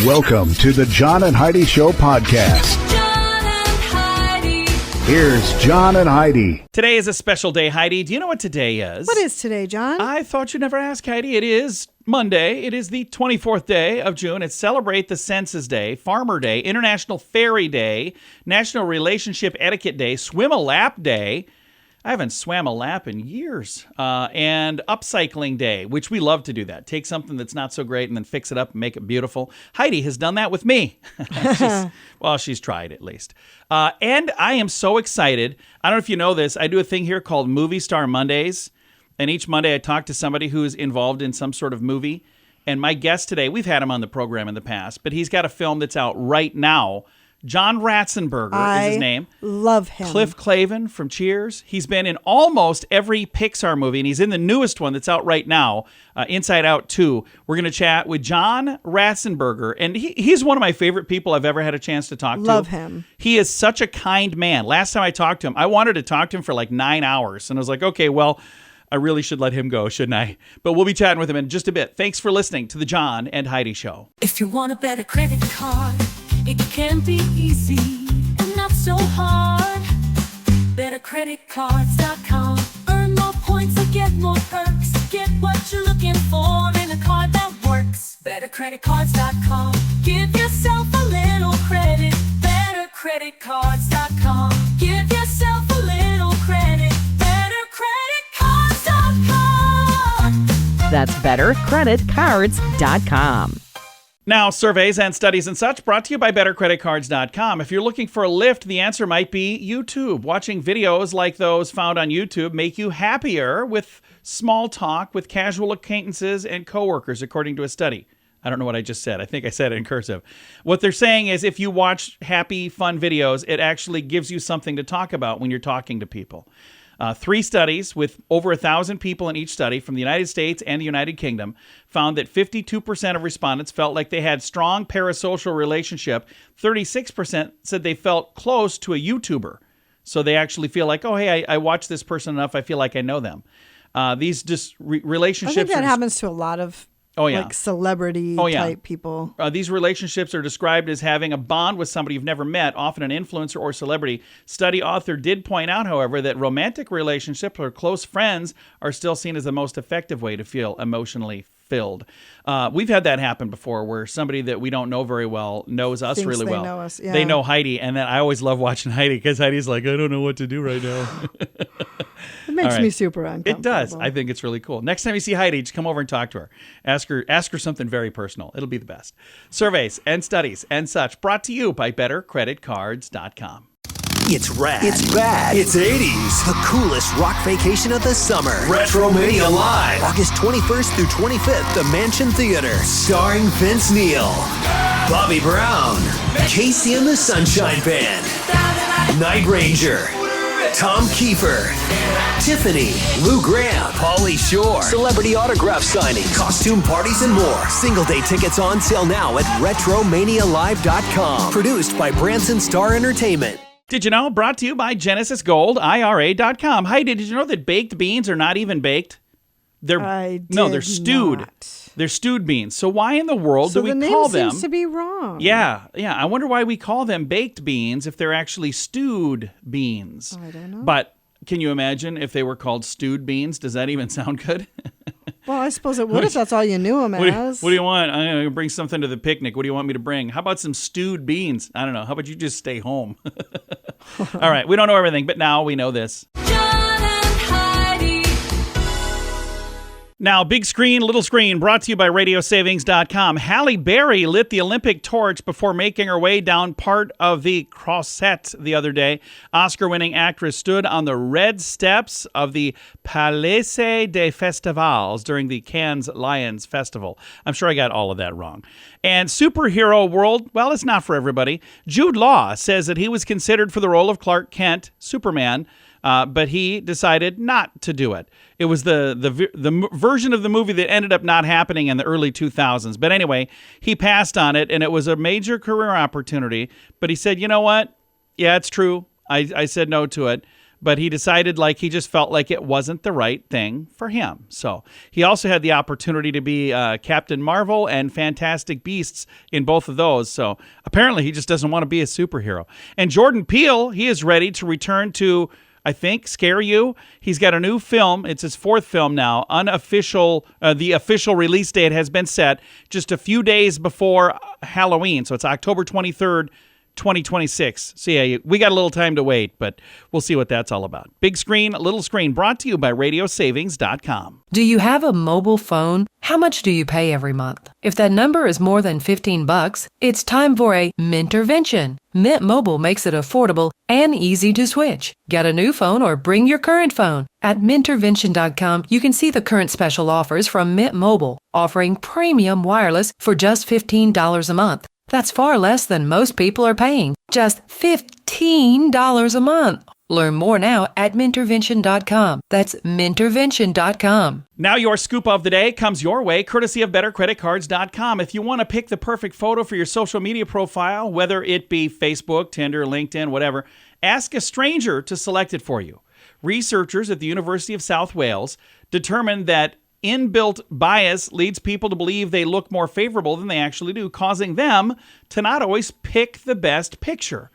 Welcome to the John and Heidi Show podcast. John and Heidi. Here's John and Heidi. Today is a special day, Heidi. Do you know what today is? What is today, John? I thought you'd never ask, Heidi. It is Monday. It is the 24th day of June. It's Celebrate the Census Day, Farmer Day, International Fairy Day, National Relationship Etiquette Day, Swim a Lap Day. I haven't swam a lap in years. And Upcycling Day, which we love to do that. Take something that's not so great and then fix it up and make it beautiful. Heidi has done that with me. She's tried at least. And I am so excited. I don't know if you know this. I do a thing here called Movie Star Mondays. And each Monday I talk to somebody who's involved in some sort of movie. And my guest today, we've had him on the program in the past, but he's got a film that's out right now. John Ratzenberger is his name. Love him. Cliff Clavin from Cheers. He's been in almost every Pixar movie, and he's in the newest one that's out right now, Inside Out 2. We're going to chat with John Ratzenberger, and he's one of my favorite people I've ever had a chance to talk to. Love him. He is such a kind man. Last time I talked to him, I wanted to talk to him for like 9 hours, and I was like, okay, well, I really should let him go, shouldn't I? But we'll be chatting with him in just a bit. Thanks for listening to the John and Heidi Show. If you want a better credit card, it can be easy and not so hard. BetterCreditCards.com. Earn more points and get more perks. Get what you're looking for in a card that works. BetterCreditCards.com. Give yourself a little credit. BetterCreditCards.com. Give yourself a little credit. BetterCreditCards.com. That's BetterCreditCards.com. Now, surveys and studies and such brought to you by BetterCreditCards.com. If you're looking for a lift, the answer might be YouTube. Watching videos like those found on YouTube make you happier with small talk with casual acquaintances and coworkers, according to a study. I don't know what I just said. I think I said it in cursive. What they're saying is if you watch happy, fun videos, it actually gives you something to talk about when you're talking to people. 3 studies with over 1,000 people in each study from the United States and the United Kingdom found that 52% of respondents felt like they had strong parasocial relationship. 36% said they felt close to a YouTuber. So they actually feel like, oh, hey, I watch this person enough. I feel like I know them. These just relationships. I think that happens to a lot of like celebrity type people. These relationships are described as having a bond with somebody you've never met, often an influencer or celebrity. Study author did point out, however, that romantic relationships or close friends are still seen as the most effective way to feel emotionally filled. We've had that happen before where somebody that we don't know very well knows us Thinks really they well. know us, yeah. They know Heidi, and then I always love watching Heidi because Heidi's like, I don't know what to do right now. It makes me super uncomfortable. It does. I think it's really cool. Next time you see Heidi, just come over and talk to her. Ask her something very personal. It'll be the best. Surveys and studies and such brought to you by BetterCreditCards.com. It's rad. It's bad. It's 80s. The coolest rock vacation of the summer. Retromania Live. August 21st through 25th, the Mansion Theater. Starring Vince Neil, Bobby Brown, Casey and the Sunshine Band, Night Ranger, Tom Kiefer, Tiffany, Lou Graham, Pauly Shore, celebrity autograph signings, costume parties, and more. Single day tickets on sale now at RetromaniaLive.com. Produced by Branson Star Entertainment. Did you know? Brought to you by Genesis Gold, IRA.com. Heidi, did you know that baked beans are not even baked? They're stewed. Not. They're stewed beans. So why in the world So do we the name call them? seems to be wrong. Yeah. I wonder why we call them baked beans if they're actually stewed beans. I don't know. But can you imagine if they were called stewed beans? Does that even sound good? Well, I suppose it would if that's all you knew them as. What do you want? I'm going to bring something to the picnic. What do you want me to bring? How about some stewed beans? I don't know. How about you just stay home? All right. We don't know everything, but now we know this. John and Heidi. Now, big screen, little screen, brought to you by RadioSavings.com. Halle Berry lit the Olympic torch before making her way down part of the Croisette the other day. Oscar-winning actress stood on the red steps of the Palais des Festivals during the Cannes Lions Festival. I'm sure I got all of that wrong. And superhero world, well, it's not for everybody. Jude Law says that he was considered for the role of Clark Kent, Superman, but he decided not to do it. It was the version of the movie that ended up not happening in the early 2000s. But anyway, he passed on it, and it was a major career opportunity. But he said, you know what? Yeah, it's true. I said no to it. but he decided he just felt like it wasn't the right thing for him. So he also had the opportunity to be Captain Marvel and Fantastic Beasts in both of those. So apparently he just doesn't want to be a superhero. And Jordan Peele, he is ready to return to, I think, scare you. He's got a new film. It's his fourth film now. Unofficial, the official release date has been set just a few days before Halloween. So it's October 23rd, 2026. So yeah, we got a little time to wait, but we'll see what that's all about. Big screen, little screen, brought to you by radiosavings.com. Do you have a mobile phone? How much do you pay every month? If that number is more than $15, it's time for a Mintervention. Mint Mobile makes it affordable and easy to switch. Get a new phone or bring your current phone. At Mintervention.com, you can see the current special offers from Mint Mobile, offering premium wireless for just $15 a month. That's far less than most people are paying. Just $15 a month. Learn more now at Mintervention.com. That's Mintervention.com. Now your scoop of the day comes your way, courtesy of BetterCreditCards.com. If you want to pick the perfect photo for your social media profile, whether it be Facebook, Tinder, LinkedIn, whatever, ask a stranger to select it for you. Researchers at the University of South Wales determined that inbuilt bias leads people to believe they look more favorable than they actually do, causing them to not always pick the best picture.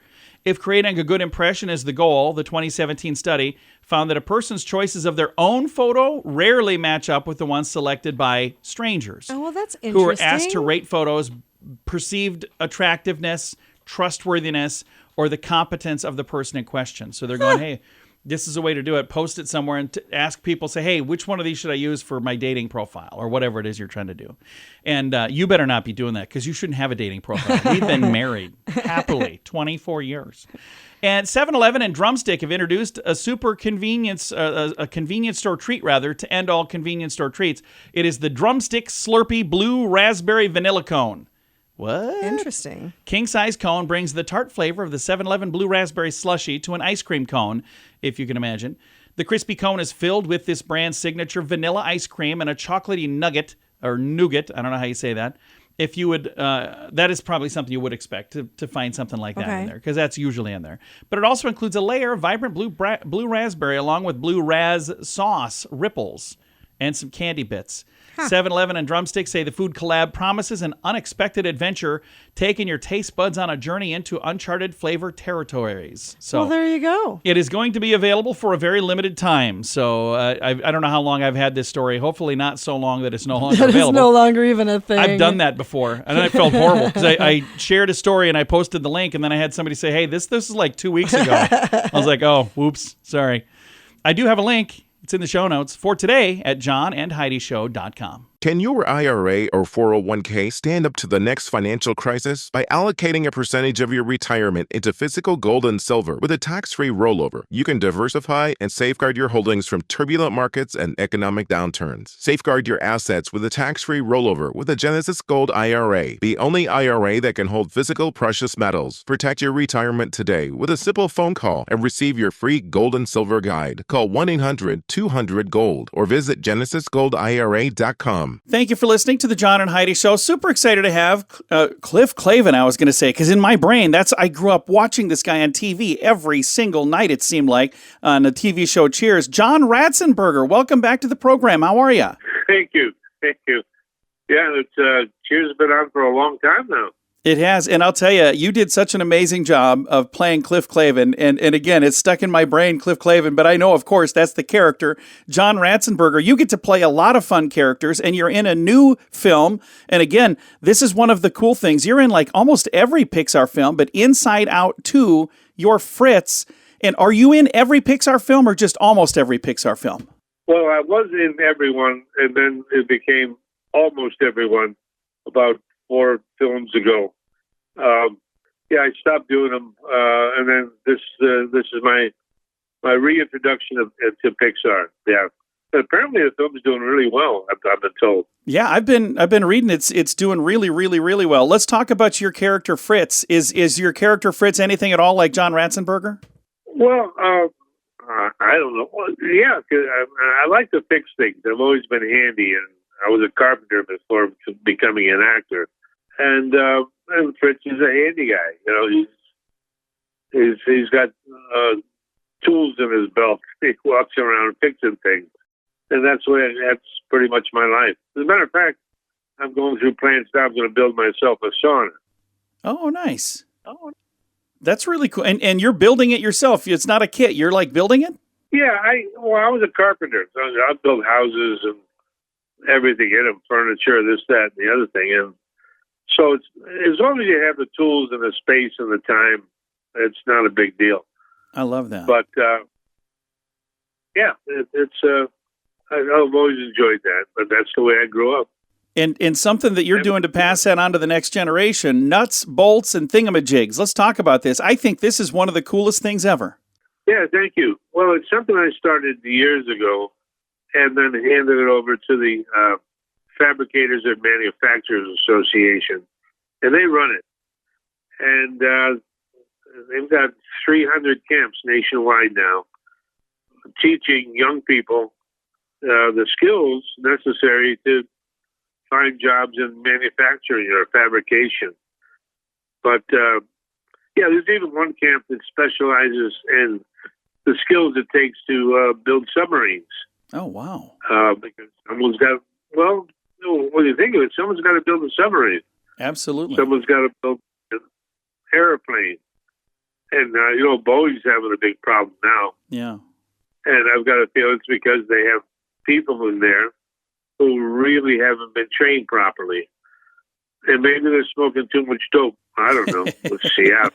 If creating a good impression is the goal, the 2017 study found that a person's choices of their own photo rarely match up with the ones selected by strangers. Oh, well, that's interesting. Who are asked to rate photos' perceived attractiveness, trustworthiness, or the competence of the person in question. So they're going, hey, this is a way to do it. Post it somewhere and ask people, say, hey, which one of these should I use for my dating profile or whatever it is you're trying to do? And you better not be doing that because you shouldn't have a dating profile. We've been married happily 24 years. And 7-Eleven and Drumstick have introduced a super convenience, a convenience store treat, rather, to end all convenience store treats. It is the Drumstick Slurpee Blue Raspberry Vanilla Cone. What? Interesting. King-size cone brings the tart flavor of the 7-Eleven Blue Raspberry Slushie to an ice cream cone, if you can imagine. The crispy cone is filled with this brand's signature vanilla ice cream and a chocolatey nugget, or nougat, I don't know how you say that. If you would, that is probably something you would expect to find something like that in there, because that's usually in there. But it also includes a layer of vibrant blue raspberry along with blue raz sauce ripples and some candy bits. 7-Eleven and Drumstick say the food collab promises an unexpected adventure, taking your taste buds on a journey into uncharted flavor territories. So well, there you go. It is going to be available for a very limited time. So I don't know how long I've had this story. Hopefully not so long that it's no longer available. It's no longer even a thing. I've done that before, and I felt horrible because I shared a story and I posted the link, and then I had somebody say, hey, this is like 2 weeks ago. I was like, oh, whoops, sorry. I do have a link. It's in the show notes for today at johnandheidishow.com. Can your IRA or 401k stand up to the next financial crisis? By allocating a percentage of your retirement into physical gold and silver with a tax-free rollover, you can diversify and safeguard your holdings from turbulent markets and economic downturns. Safeguard your assets with a tax-free rollover with a Genesis Gold IRA, the only IRA that can hold physical precious metals. Protect your retirement today with a simple phone call and receive your free gold and silver guide. Call 1-800-200-GOLD or visit genesisgoldira.com. Thank you for listening to the John and Heidi Show. Super excited to have Cliff Clavin, I was going to say, because in my brain, I grew up watching this guy on TV every single night, it seemed like, on the TV show Cheers. John Ratzenberger, welcome back to the program. How are you? Thank you. Yeah, Cheers has been on for a long time now. It has, and I'll tell you, you did such an amazing job of playing Cliff Clavin, and again, it's stuck in my brain, Cliff Clavin, but I know, of course, that's the character, John Ratzenberger. You get to play a lot of fun characters, and you're in a new film, and again, this is one of the cool things. You're in like almost every Pixar film, but Inside Out 2, you're Fritz, and are you in every Pixar film, or just almost every Pixar film? Well, I was in everyone, and then it became almost everyone about 4 films ago. I stopped doing them, and then this is my reintroduction to Pixar. Yeah, but apparently the film's doing really well. I've been told. Yeah, I've been reading it's doing really, really, really well. Let's talk about your character Fritz. Is your character Fritz anything at all like John Ratzenberger? Well, I don't know. Well, yeah, 'cause I like to fix things. I've always been handy, and I was a carpenter before becoming an actor. And Fritz is a handy guy. You know, he's got tools in his belt. He walks around fixing things. And that's pretty much my life. As a matter of fact, I'm going through plans now. I'm going to build myself a sauna. Oh, nice. That's really cool. And you're building it yourself. It's not a kit. You're like building it? Yeah, I was a carpenter. So I built houses and everything in them, furniture, this, that, and the other thing. And so it's, as long as you have the tools and the space and the time, it's not a big deal. I love that. But, I've always enjoyed that, but that's the way I grew up. And something that you're doing to pass that on to the next generation, nuts, bolts, and thingamajigs. Let's talk about this. I think this is one of the coolest things ever. Yeah, thank you. Well, it's something I started years ago and then handed it over to the Fabricators and Manufacturers Association, and they run it. And they've got 300 camps nationwide now teaching young people the skills necessary to find jobs in manufacturing or fabrication. But, there's even one camp that specializes in the skills it takes to build submarines. Oh, wow. Because someone's got, when you think of it, someone's got to build a submarine. Absolutely. Someone's got to build an airplane. And, Boeing's having a big problem now. Yeah. And I've got a feeling it's because they have people in there who really haven't been trained properly. And maybe they're smoking too much dope. I don't know. Let's see out.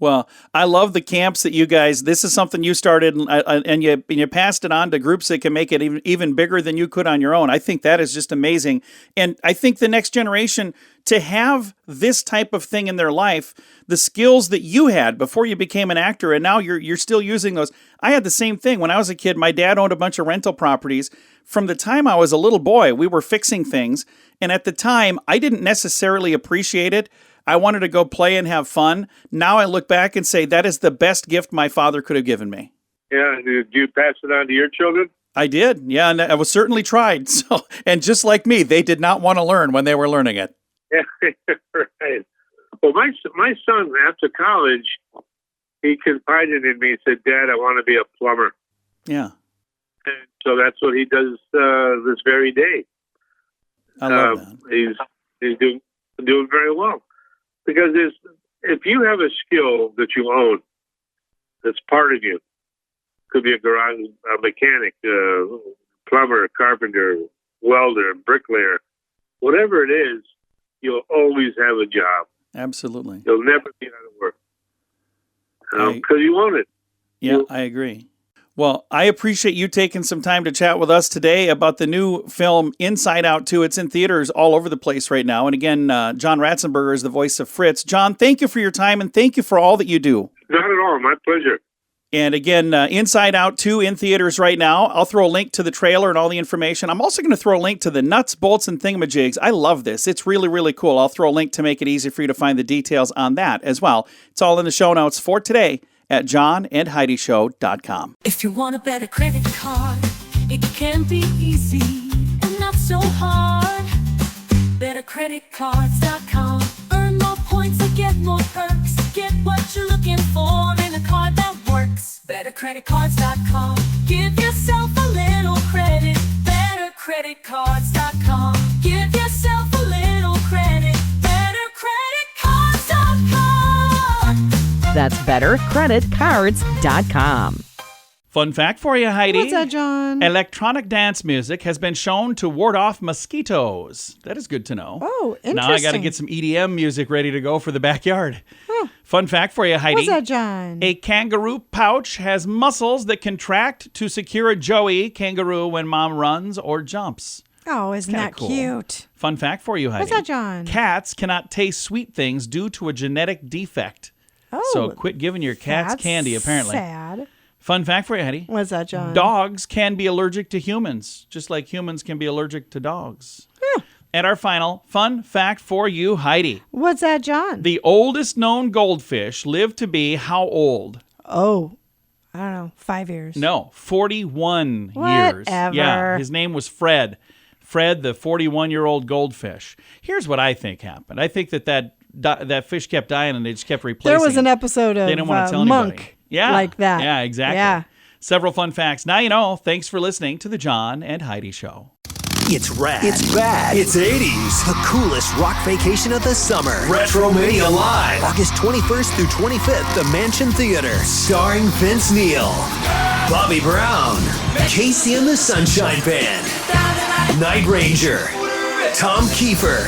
Well, I love the camps that you guys, this is something you started and you passed it on to groups that can make it even bigger than you could on your own. I think that is just amazing. And I think the next generation, to have this type of thing in their life, the skills that you had before you became an actor, and now you're still using those. I had the same thing. When I was a kid, my dad owned a bunch of rental properties. From the time I was a little boy, we were fixing things. And at the time, I didn't necessarily appreciate it. I wanted to go play and have fun. Now I look back and say that is the best gift my father could have given me. Yeah, did you pass it on to your children? I did, yeah, and I was certainly tried. So, and just like me, they did not want to learn when they were learning it. Yeah, right. Well, my son, after college, he confided in me and said, "Dad, I want to be a plumber." Yeah. And so that's what he does this very day. I love that. He's doing very well. Because if you have a skill that you own, that's part of you, could be a garage, a mechanic, plumber, carpenter, welder, bricklayer, whatever it is, you'll always have a job. Absolutely. You'll never be out of work because you own it. Yeah, I agree. Well, I appreciate you taking some time to chat with us today about the new film Inside Out 2. It's in theaters all over the place right now. And again, John Ratzenberger is the voice of Fritz. John, thank you for your time and thank you for all that you do. Not at all. My pleasure. And again, Inside Out 2 in theaters right now. I'll throw a link to the trailer and all the information. I'm also going to throw a link to the nuts, bolts, and thingamajigs. I love this. It's really, really cool. I'll throw a link to make it easy for you to find the details on that as well. It's all in the show notes for today at johnandheidishow.com. If you want a better credit card, it can be easy and not so hard. BetterCreditCards.com. Earn more points and get more perks. Get what you're looking for in a card that works. BetterCreditCards.com. Give yourself a little credit. BetterCreditCards.com. Give yourself a little credit. BetterCreditCards.com. That's BetterCreditCards.com. Fun fact for you, Heidi. What's that, John? Electronic dance music has been shown to ward off mosquitoes. That is good to know. Oh, interesting. Now I got to get some EDM music ready to go for the backyard. Huh. Fun fact for you, Heidi. What's that, John? A kangaroo pouch has muscles that contract to secure a joey kangaroo when mom runs or jumps. Oh, isn't that cool. cute? Fun fact for you, Heidi. What's that, John? Cats cannot taste sweet things due to a genetic defect. Oh, so quit giving your cats candy, apparently. Sad. Fun fact for you, Heidi. What's that, John? Dogs can be allergic to humans, just like humans can be allergic to dogs. Huh. And our final fun fact for you, Heidi. What's that, John? The oldest known goldfish lived to be how old? Oh, I don't know, 5 years. No, 41 years. Whatever. Yeah, his name was Fred. Fred, the 41-year-old goldfish. Here's what I think happened. I think that fish kept dying and they just kept replacing There was an episode of they didn't want to tell Monk. anybody. Yeah. like that. Yeah, exactly. Yeah. Several fun facts. Now you know. Thanks for listening to the John and Heidi Show. It's rad. It's bad. It's 80s. The coolest rock vacation of the summer. Retromania Live. August 21st through 25th, the Mansion Theater. Starring Vince Neil, Bobby Brown, Casey and the Sunshine Band, Night Ranger, Tom Kiefer,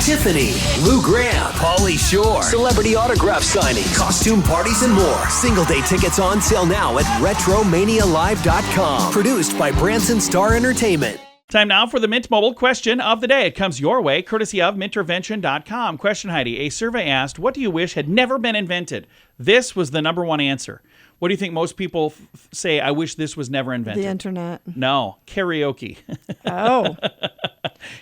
Tiffany, Lou Graham, Pauly Shore, celebrity autograph signing, costume parties, and more. Single-day tickets on sale now at RetromaniaLive.com. Produced by Branson Star Entertainment. Time now for the Mint Mobile question of the day. It comes your way, courtesy of Mintervention.com. Question, Heidi. A survey asked, what do you wish had never been invented? This was the number one answer. What do you think most people say, I wish this was never invented? The internet. No, karaoke. Oh.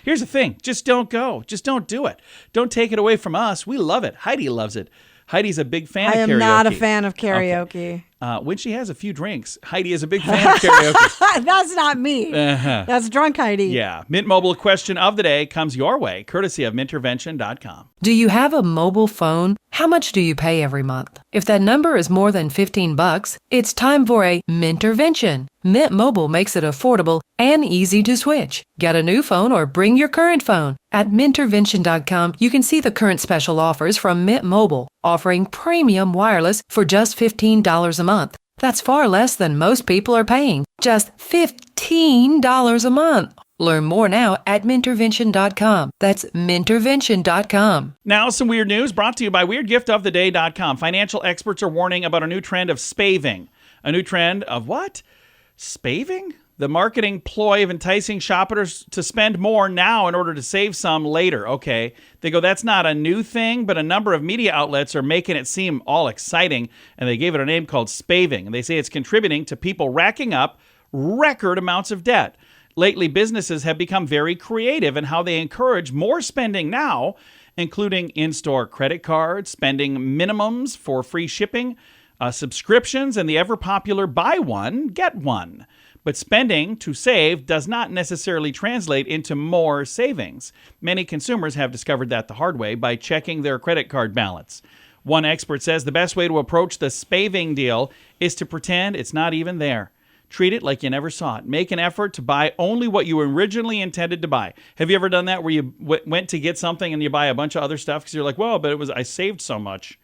Here's the thing. Just don't go. Just don't do it. Don't take it away from us. We love it. Heidi loves it. Heidi's a big fan of karaoke. I am not a fan of karaoke. Okay. When she has a few drinks, Heidi is a big fan of karaoke. That's not me. That's drunk Heidi. Yeah. Mint Mobile question of the day comes your way, courtesy of Mintervention.com. Do you have a mobile phone? How much do you pay every month? If that number is more than $15, it's time for a Mintervention. Mint Mobile makes it affordable and easy to switch. Get a new phone or bring your current phone. At Mintervention.com, you can see the current special offers from Mint Mobile, offering premium wireless for just $15 a month. That's far less than most people are paying. Just $15 a month. Learn more now at Mintervention.com. That's Mintervention.com. Now, some weird news brought to you by WeirdGiftOfTheDay.com. Financial experts are warning about a new trend of spaving. A new trend of what? Spaving? The marketing ploy of enticing shoppers to spend more now in order to save some later. Okay. They go, that's not a new thing, but a number of media outlets are making it seem all exciting, and they gave it a name called spaving. And they say it's contributing to people racking up record amounts of debt. Lately, businesses have become very creative in how they encourage more spending now, including in-store credit cards, spending minimums for free shipping, subscriptions, and the ever-popular buy one, get one. But spending to save does not necessarily translate into more savings. Many consumers have discovered that the hard way by checking their credit card balance. One expert says the best way to approach the spaving deal is to pretend it's not even there. Treat it like you never saw it. Make an effort to buy only what you originally intended to buy. Have you ever done that where you went to get something and you buy a bunch of other stuff because you're like, well, but I saved so much?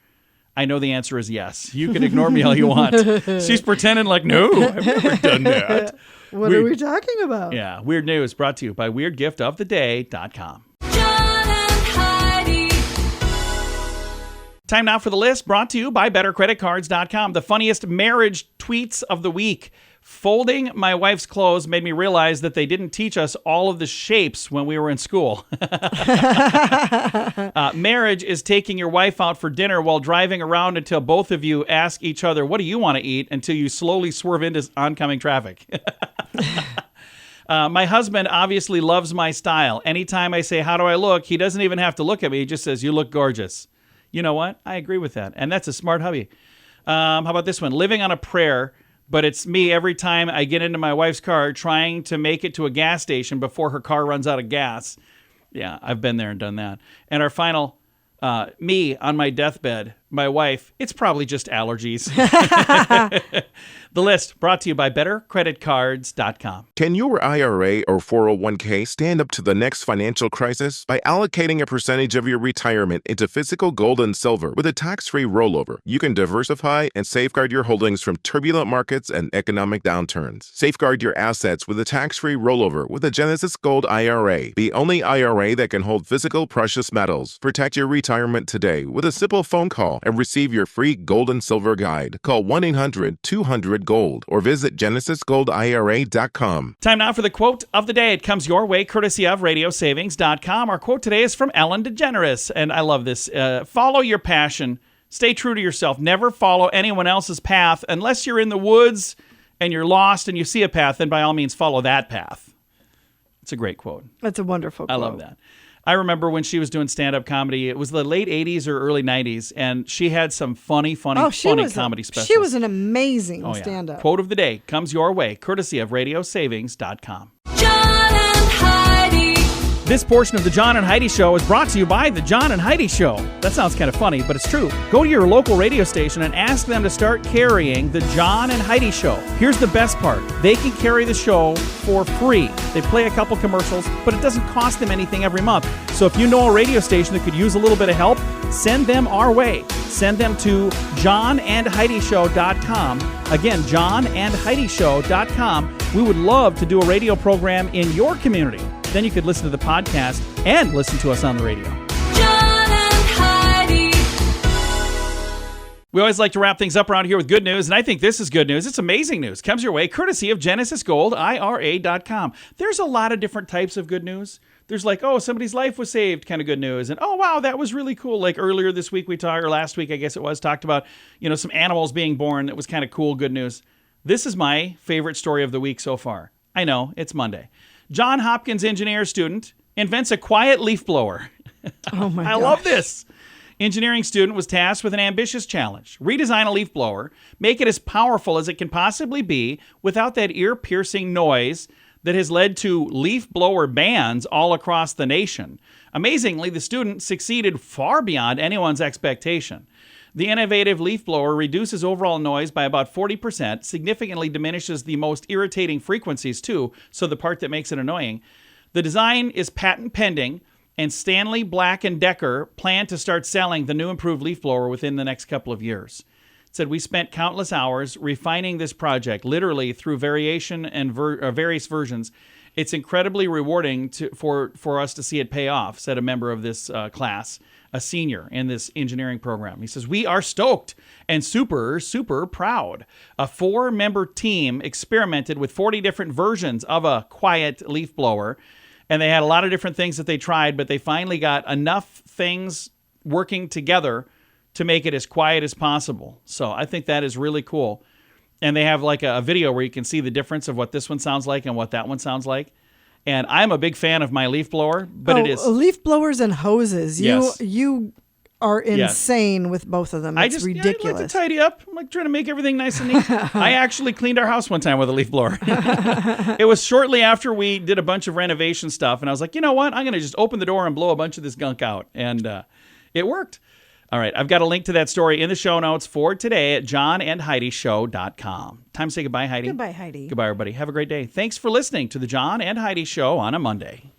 I know the answer is yes. You can ignore me all you want. She's pretending like, no, I've never done that. What are we talking about? Yeah, weird news brought to you by WeirdGiftOfTheDay.com. John and Heidi. Time now for the list brought to you by BetterCreditCards.com. The funniest marriage tweets of the week. Folding my wife's clothes made me realize that they didn't teach us all of the shapes when we were in school. Marriage is taking your wife out for dinner while driving around until both of you ask each other, what do you want to eat? Until you slowly swerve into oncoming traffic. My husband obviously loves my style. Anytime I say, how do I look? He doesn't even have to look at me. He just says, you look gorgeous. You know what? I agree with that. And that's a smart hubby. How about this one? Living on a prayer. But it's me every time I get into my wife's car trying to make it to a gas station before her car runs out of gas. Yeah, I've been there and done that. And our final, me on my deathbed, my wife, it's probably just allergies. The list brought to you by BetterCreditCards.com. Can your IRA or 401k stand up to the next financial crisis by allocating a percentage of your retirement into physical gold and silver with a tax-free rollover? You can diversify and safeguard your holdings from turbulent markets and economic downturns. Safeguard your assets with a tax-free rollover with a Genesis Gold IRA, the only IRA that can hold physical precious metals. Protect your retirement today with a simple phone call and receive your free gold and silver guide. Call 1-800-200-GOLD or visit GenesisGoldIRA.com. Time now for the quote of the day. It comes your way courtesy of RadioSavings.com. Our quote today is from Ellen DeGeneres, and I love this. Follow your passion. Stay true to yourself. Never follow anyone else's path unless you're in the woods and you're lost and you see a path, then by all means follow that path. It's a great quote. That's a wonderful quote. I love that. I remember when she was doing stand-up comedy. It was the late 80s or early 90s, and she had some funny comedy specials. She was an amazing stand-up. Quote of the day comes your way, courtesy of RadioSavings.com. John and Heidi. This portion of the John and Heidi Show is brought to you by the John and Heidi Show. That sounds kind of funny, but it's true. Go to your local radio station and ask them to start carrying the John and Heidi Show. Here's the best part. They can carry the show for free. They play a couple commercials, but it doesn't cost them anything every month. So if you know a radio station that could use a little bit of help, send them our way. Send them to johnandheidishow.com. Again, johnandheidishow.com. We would love to do a radio program in your community. Then you could listen to the podcast and listen to us on the radio. John and Heidi. We always like to wrap things up around here with good news, and I think this is good news. It's amazing news. Comes your way courtesy of GenesisGoldIRA.com. There's a lot of different types of good news. There's like, oh, somebody's life was saved kind of good news. And, oh, wow, that was really cool. Like earlier this week or last week, I guess it was, talked about, some animals being born. That was kind of cool good news. This is my favorite story of the week so far. I know, it's Monday. John Hopkins engineer student invents a quiet leaf blower. Oh my gosh. I love this. Engineering student was tasked with an ambitious challenge. Redesign a leaf blower, make it as powerful as it can possibly be without that ear-piercing noise that has led to leaf blower bans all across the nation. Amazingly, the student succeeded far beyond anyone's expectation. The innovative leaf blower reduces overall noise by about 40%, significantly diminishes the most irritating frequencies too, so the part that makes it annoying. The design is patent pending, and Stanley Black & Decker plan to start selling the new improved leaf blower within the next couple of years. It said, we spent countless hours refining this project, literally through variation and various versions. It's incredibly rewarding for us to see it pay off, said a member of this class, a senior in this engineering program. He says, we are stoked and super, super proud. A 4-member team experimented with 40 different versions of a quiet leaf blower, and they had a lot of different things that they tried, but they finally got enough things working together to make it as quiet as possible. So I think that is really cool. And they have like a video where you can see the difference of what this one sounds like and what that one sounds like. And I'm a big fan of my leaf blower, but it is leaf blowers and hoses. Yes. You are insane with both of them. It's ridiculous. I like to tidy up. I'm like trying to make everything nice and neat. I actually cleaned our house one time with a leaf blower. It was shortly after we did a bunch of renovation stuff, and I was like, you know what? I'm going to just open the door and blow a bunch of this gunk out, and it worked. All right, I've got a link to that story in the show notes for today at johnandheidishow.com. Time to say goodbye, Heidi. Goodbye, Heidi. Goodbye, everybody. Have a great day. Thanks for listening to the John and Heidi Show on a Monday.